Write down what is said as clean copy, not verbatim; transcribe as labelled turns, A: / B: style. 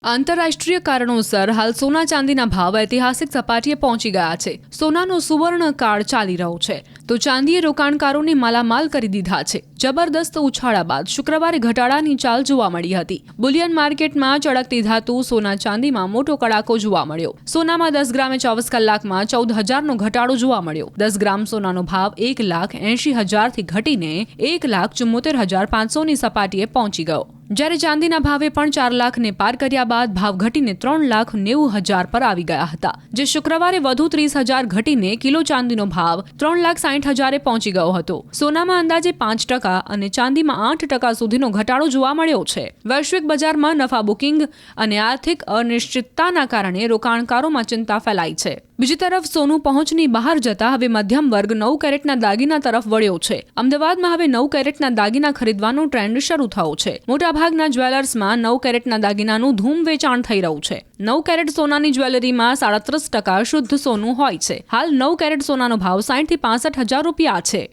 A: આંતરરાષ્ટ્રીય કારણોસર હાલ સોના ચાંદીના ભાવ ઐતિહાસિક સપાટીએ પહોંચી ગયા છે. સોનાનો સુવર્ણ કાળ ચાલી રહ્યો છે તો ચાંદીએ રોકાણકારોને માલામાલ કરી દીધા છે. જબરદસ્ત ઉછાળા બાદ શુક્રવારે ઘટાડાની ચાલ જોવા મળી હતી. બુલિયન માર્કેટમાં ચળકતી ધાતુ સોના ચાંદીમાં મોટો કડાકો જોવા મળ્યો. સોનામાં 10 ગ્રામે 24 કલાકમાં 14,000નો ઘટાડો જોવા મળ્યો. 10 ગ્રામ સોનાનો ભાવ 1,80,000થી ઘટીને 1,74,500ની સપાટીએ પહોંચી ગયો. જ્યારે ચાંદીના ભાવે પણ 4 લાખને પાર કર્યા બાદ ભાવ ઘટીને 3,90,000 પર આવી ગયા હતા, જે શુક્રવારે વધુ 30,000 ઘટીને કિલો ચાંદીનો ભાવ 3,60,000એ પહોંચી ગયો હતો. સોનામાં અંદાજે 5% અને ચાંદીમાં 8% સુધીનો ઘટાડો જોવા મળ્યો છે. વૈશ્વિક બજારમાં નફા બુકિંગ અને આર્થિક અનિશ્ચિતતાના કારણે રોકાણકારોમાં ચિંતા ફેલાઈ છે. બીજી તરફ સોનું પહોંચની બહાર જતા હવે મધ્યમ વર્ગ 9 કેરેટના દાગીના તરફ વળ્યો છે. અમદાવાદમાં હવે 9 કેરેટના દાગીના ખરીદવાનો ટ્રેન્ડ શરૂ થયો છે. મોટાભાગના જ્વેલર્સમાં 9 કેરેટના દાગીનાનું ધૂમ વેચાણ થઈ રહ્યું છે. 9 કેરેટ સોનાની જ્વેલરીમાં 37% શુદ્ધ સોનું હોય છે. હાલ 9 કેરેટ સોનાનો ભાવ 60,000 થી 65,000 રૂપિયા છે.